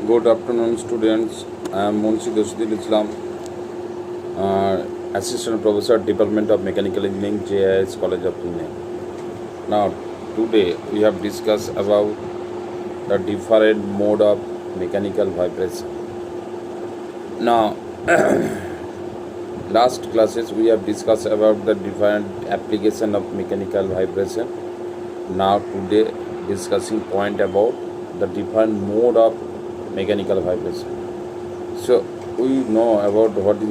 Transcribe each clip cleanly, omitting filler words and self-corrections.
Good afternoon, students. I am Munshi Doshidul Islam, Assistant Professor, Department of Mechanical Engineering, JIS College of Pune. Now, today we have discussed about the different mode of mechanical vibration. Now, last classes we have discussed about the different application of mechanical vibration. Now, today discussing point about the different mode of mechanical vibration. So we know about what is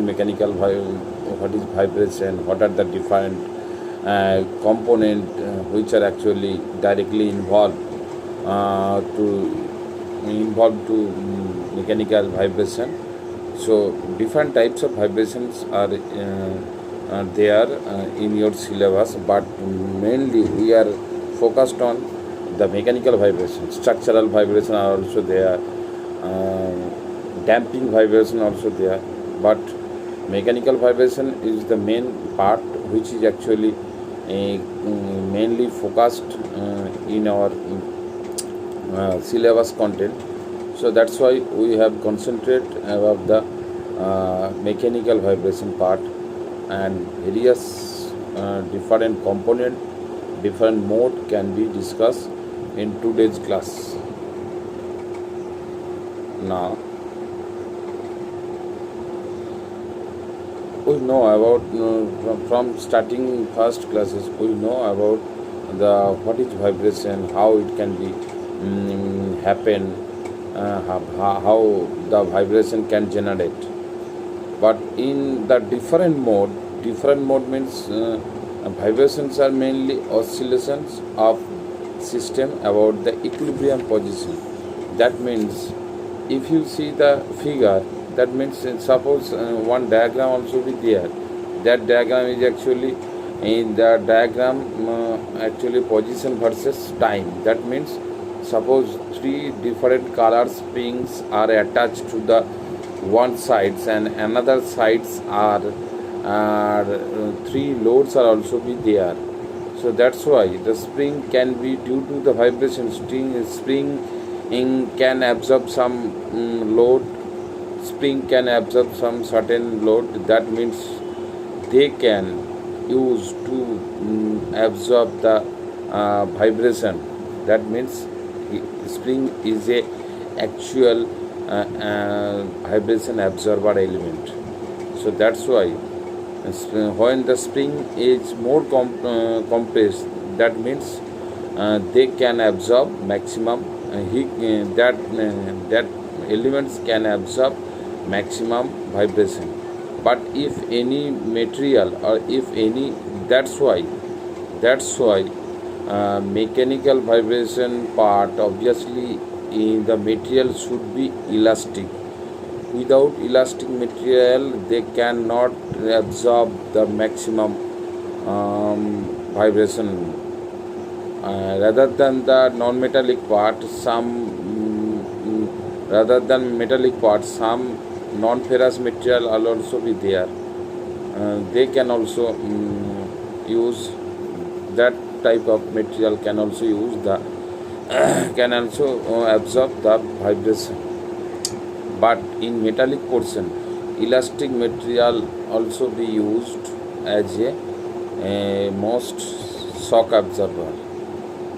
what is vibration, what are the different component which are actually directly involved to mechanical vibration. So different types of vibrations are there in your syllabus, but mainly we are focused on the mechanical vibration. Structural vibration are also there. Damping vibration also there, but mechanical vibration is the main part which is actually mainly focused in our syllabus content. So that's why we have concentrated about the mechanical vibration part, and various different component, different mode can be discussed in today's class. Now, we know about from starting first classes, we know about the what is vibration, how it can be happen, how the vibration can generate. But in the different mode means vibrations are mainly oscillations of system about the equilibrium position. That means if you see the figure, that means suppose one diagram also be there. That diagram is actually in the diagram actually position versus time. That means suppose three different color springs are attached to the one sides, and another sides are three loads are also be there. So that's why the spring can be due to the vibration. Spring can absorb some load. Spring can absorb some certain load. That means they can use to absorb the vibration. That means spring is a actual vibration absorber element. So that's why when the spring is more compressed, that means they can absorb maximum. That elements can absorb maximum vibration. But if any material or if any, that's why mechanical vibration part, obviously in the material should be elastic. Without elastic material, they cannot absorb the maximum vibration. Rather than the non-metallic part, some non-ferrous material will also be there. They can also use that type of material, can also use the can also absorb the vibration. But in metallic portion, elastic material also be used as a most shock absorber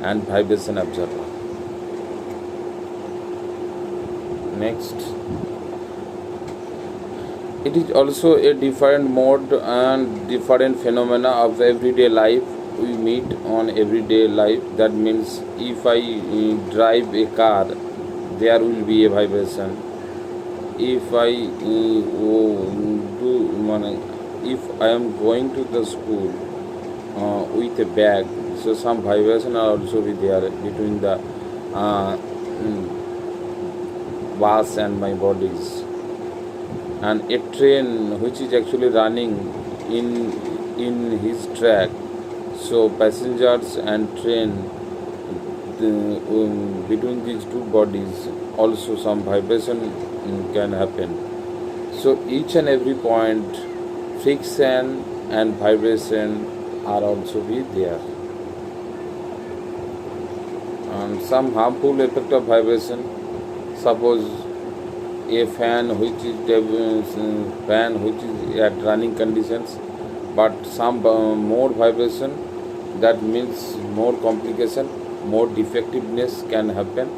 and vibration absorber. Next, it is also a different mode and different phenomena of everyday life we meet on everyday life. That means if I drive a car, there will be a vibration. If I if I am going to the school with a bag, so some vibration are also be there between the bus and my bodies. And a train which is actually running in his track, so passengers and train, between these two bodies also some vibration can happen. So each and every point, friction and vibration are also be there. And some harmful effect of vibration, suppose a fan which is at running conditions, but some more vibration, that means more complication, more defectiveness can happen.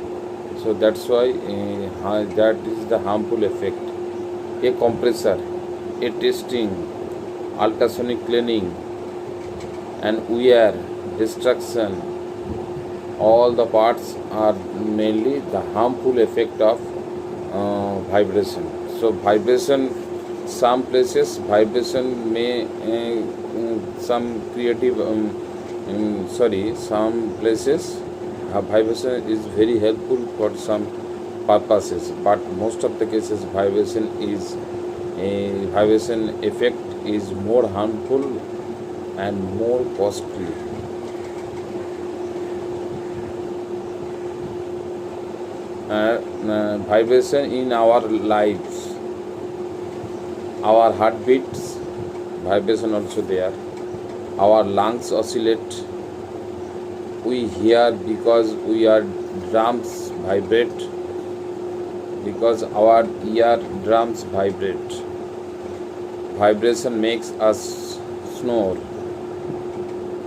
So that's why that is the harmful effect. A compressor, a testing, ultrasonic cleaning, and wear, destruction, all the parts are mainly the harmful effect of vibration. So vibration, some places vibration may some creative some places vibration is very helpful for some purposes, but most of the cases vibration effect is more harmful and more costly. Vibration in our lives, our heartbeats, vibration also there. Our lungs oscillate. We hear because our drums vibrate, because our ear drums vibrate. Vibration makes us snore.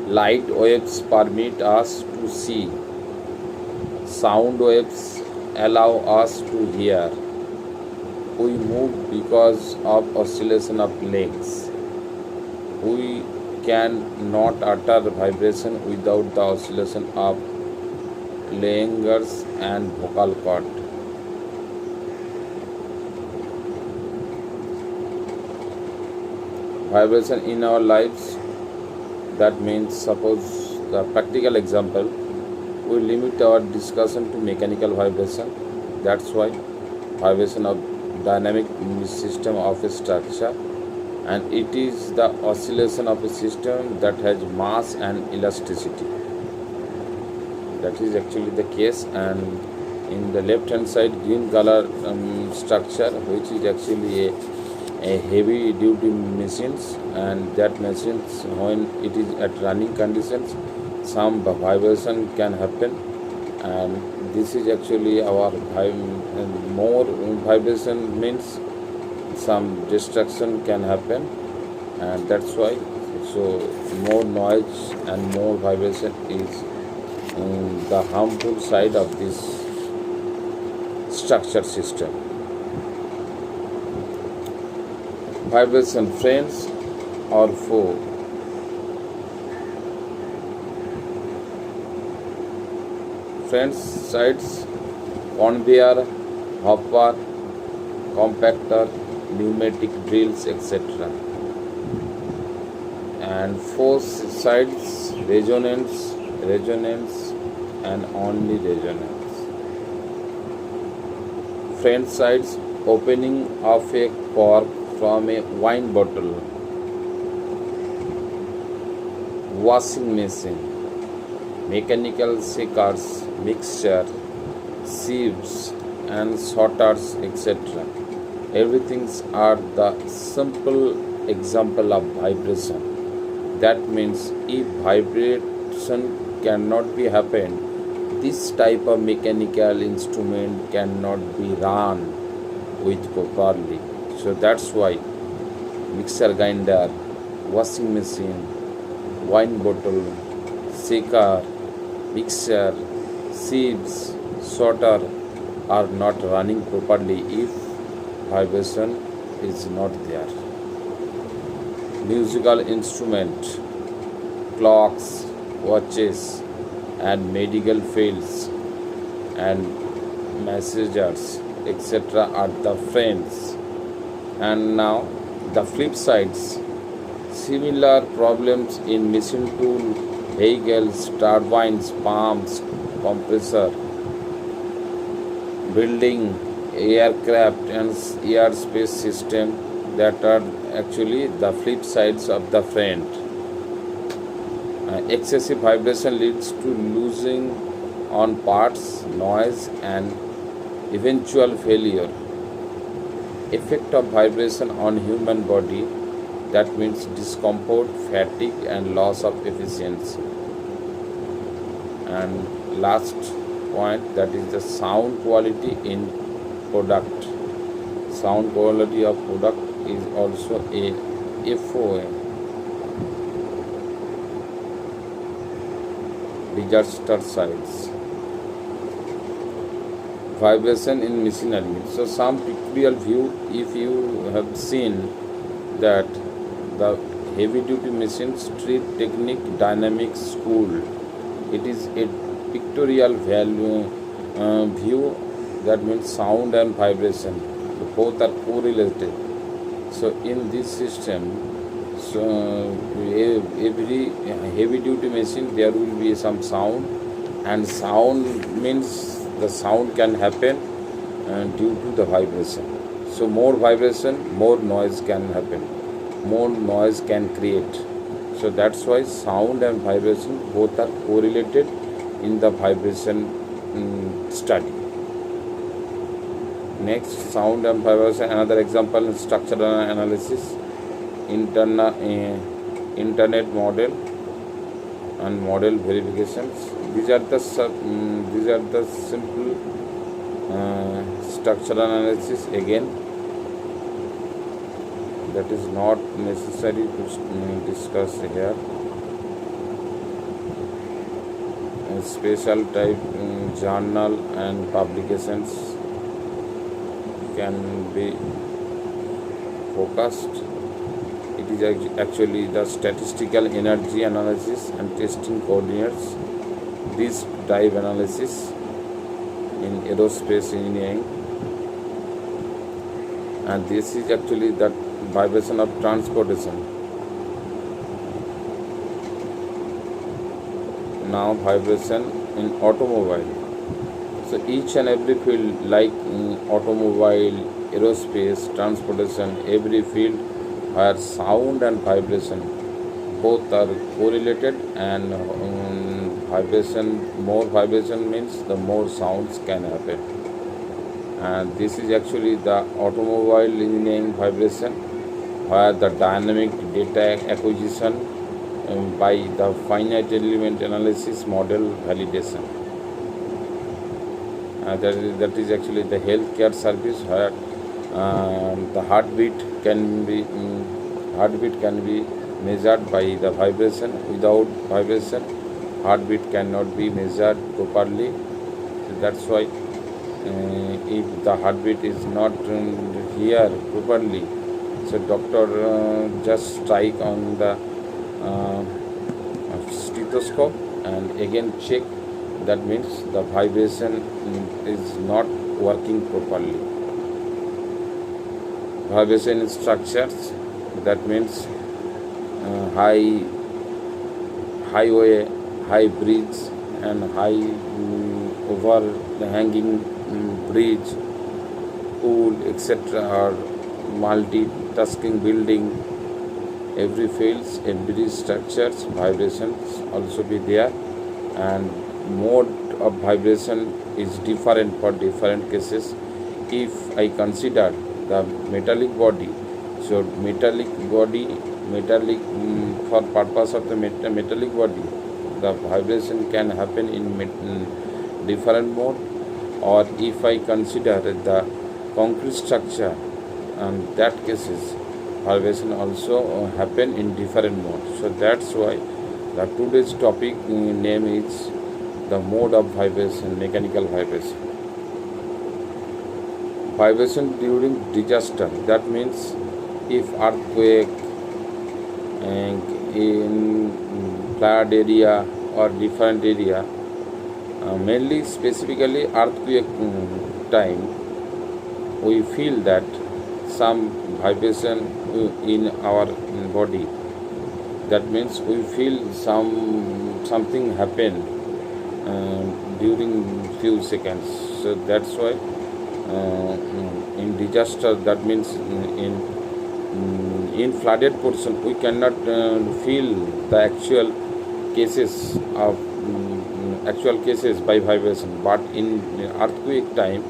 Light waves permit us to see. Sound waves allow us to hear. We move because of oscillation of legs. We cannot utter vibration without the oscillation of larynx and vocal cord. Vibration in our lives, that means, suppose the practical example, we limit our discussion to mechanical vibration. That's why vibration of dynamic system of a structure, and it is the oscillation of a system that has mass and elasticity. That is actually the case. And in the left hand side, green color structure, which is actually a heavy duty machines, and that machines, when it is at running conditions, some vibration can happen, and this is actually our more vibration means some destruction can happen, and that's why, so more noise and more vibration is the harmful side of this structure system. Vibration, friends or foe? Friends sides, conveyor, hopper, compactor, pneumatic drills, etc. And four sides, resonance, and only resonance. Friend sides, opening of a cork from a wine bottle, washing machine, mechanical shakers, mixture, sieves, and sorters, etc. Everything are the simple example of vibration. That means if vibration cannot be happen, this type of mechanical instrument cannot be run with properly. So that's why mixer grinder, washing machine, wine bottle, shaker, mixer, sieves, sorter are not running properly if vibration is not there. Musical instrument, clocks, watches, and medical fields and messengers, etc. are the friends. And now the flip sides, similar problems in machine tool, vehicles, turbines, pumps, compressor, building, aircraft, and airspace system, that are actually the flip sides of the friend. Excessive vibration leads to losing on parts, noise, and eventual failure. Effect of vibration on human body, that means discomfort, fatigue, and loss of efficiency. And last point, that is the sound quality in product. Sound quality of product is also a FOA, disaster sites. Vibration in machinery. So some pictorial view, if you have seen that the heavy duty machines treat technique dynamic school. It is a pictorial view, that means sound and vibration. Both are correlated. So in this system, so every heavy duty machine there will be some sound, and sound means the sound can happen due to the vibration. So more vibration, more noise can happen, more noise can create. So that's why sound and vibration both are correlated in the vibration study. Next, sound and vibration. Another example is structural analysis, internet model and model verifications. These are the simple structural analysis. Again, that is not necessary to discuss here. Special type journal and publications can be focused. It is actually the statistical energy analysis and testing coordinates. This type analysis in aerospace engineering, and this is actually the vibration of transportation. Now vibration in automobile. So each and every field like automobile, aerospace, transportation, every field where sound and vibration both are correlated, and more vibration means the more sounds can happen. And this is actually the automobile engineering vibration, where the dynamic data acquisition by the finite element analysis model validation. That is actually the healthcare service, where the heartbeat can be measured by the vibration. Without vibration, heartbeat cannot be measured properly. So that's why if the heartbeat is not here properly, so doctor just strike on the stethoscope and again check. That means the vibration is not working properly. Vibration in structures, that means highway, high bridge and high overhanging bridge, pool, etc., or multitasking building. Every fields, every structures, vibrations also be there, and mode of vibration is different for different cases. If I consider the metallic body, so for purpose of the metallic body, the vibration can happen in different mode. Or if I consider the concrete structure, and that cases vibration also happen in different modes. So that's why the today's topic name is the mode of vibration, mechanical vibration. Vibration during disaster, that means if earthquake in flood area or different area, mainly specifically earthquake time, we feel that some vibration in our body. That means we feel something happen during few seconds. So that's why in disaster, that means in flooded portion we cannot feel the actual cases by vibration, but in earthquake time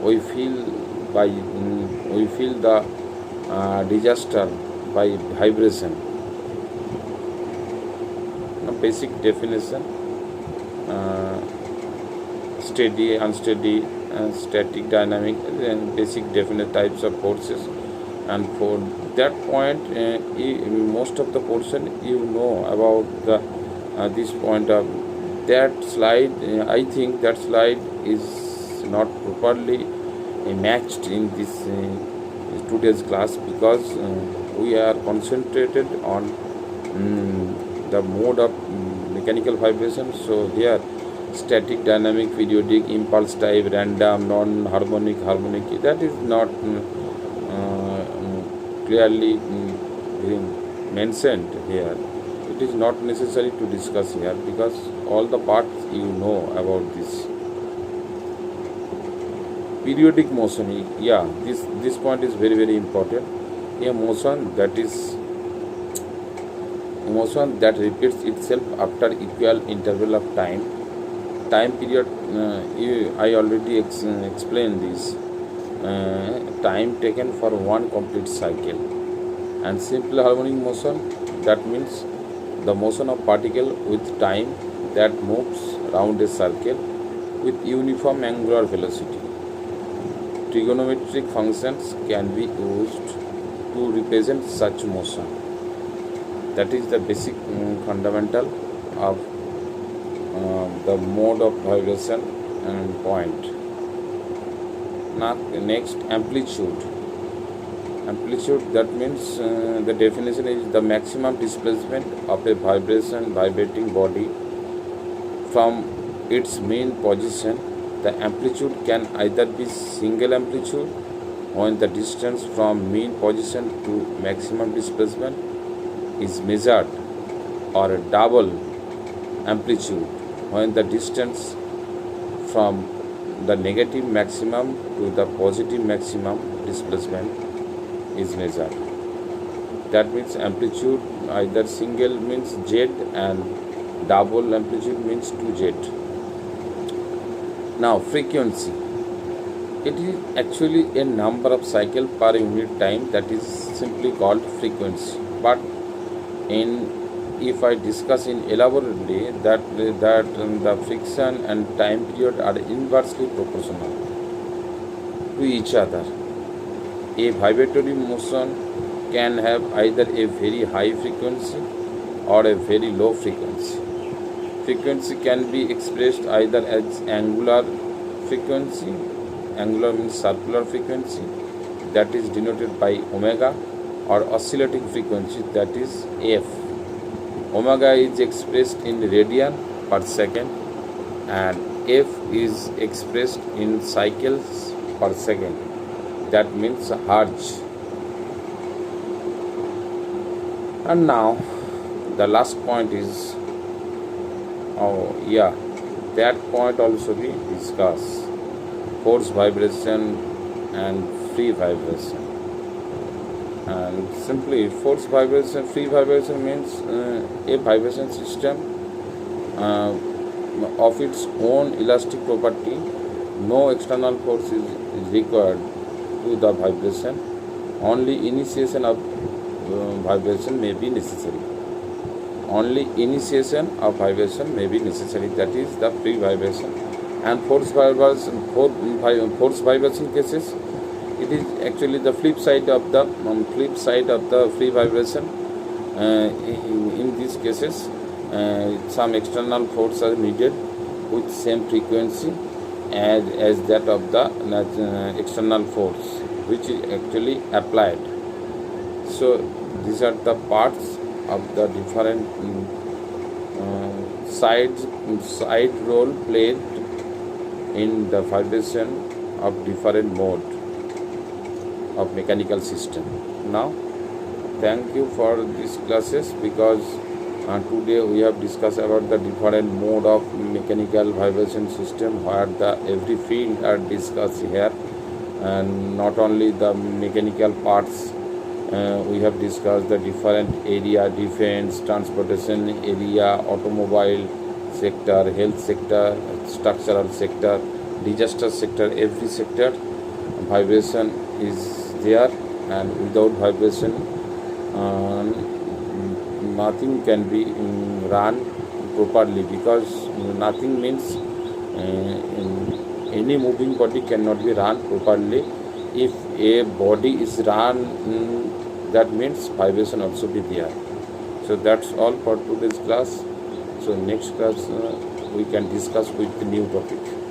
we feel the disaster by vibration. Basic definition: steady, unsteady, static, dynamic, and basic definite types of forces. And for that point, most of the portion you know about the this point of that slide. I think that slide is not properly matched in this today's class, because we are concentrated on the mode of mechanical vibration. So here, static, dynamic, periodic, impulse type, random, non-harmonic, harmonic, that is not clearly mentioned here. It is not necessary to discuss here, because all the parts you know about this. Periodic motion, yeah, this point is very very important. A motion that repeats itself after equal interval of time period. I already explained this. Time taken for one complete cycle. And simple harmonic motion, that means the motion of particle with time that moves round a circle with uniform angular velocity. Trigonometric functions can be used to represent such motion. That is the basic fundamental of the mode of vibration and point. Now next, amplitude. Amplitude, that means the definition is the maximum displacement of a vibrating body from its main position. The amplitude can either be single amplitude when the distance from mean position to maximum displacement is measured, or a double amplitude when the distance from the negative maximum to the positive maximum displacement is measured. That means amplitude, either single means Z and double amplitude means 2Z. Now frequency, it is actually a number of cycles per unit time, that is simply called frequency. But if I discuss in elaborately, that the friction and time period are inversely proportional to each other. A vibratory motion can have either a very high frequency or a very low frequency. Frequency can be expressed either as angular frequency, angular means circular frequency, that is denoted by omega, or oscillating frequency, that is F. Omega is expressed in radian per second and F is expressed in cycles per second, that means hertz. And now the last point is, that point also we discuss, force vibration and free vibration. And simply, force vibration, free vibration means a vibration system of its own elastic property. No external force is required to the vibration. Only initiation of vibration may be necessary. Only initiation of vibration may be necessary. That is the free vibration. And force vibration cases, it is actually the flip side of the free vibration. In these cases, some external force are needed with same frequency as that of the external force which is actually applied. So these are the parts of the different side role played in the vibration of different mode of mechanical system. Now thank you for these classes, because today we have discussed about the different mode of mechanical vibration system, where the every field are discussed here, and not only the mechanical parts. We have discussed the different area: defense, transportation area, automobile sector, health sector, structural sector, disaster sector. Every sector vibration is there, and without vibration nothing can be run properly, because nothing means any moving body cannot be run properly. If a body is run, that means vibration also be there. So that's all for today's class. So next class we can discuss with the new topic.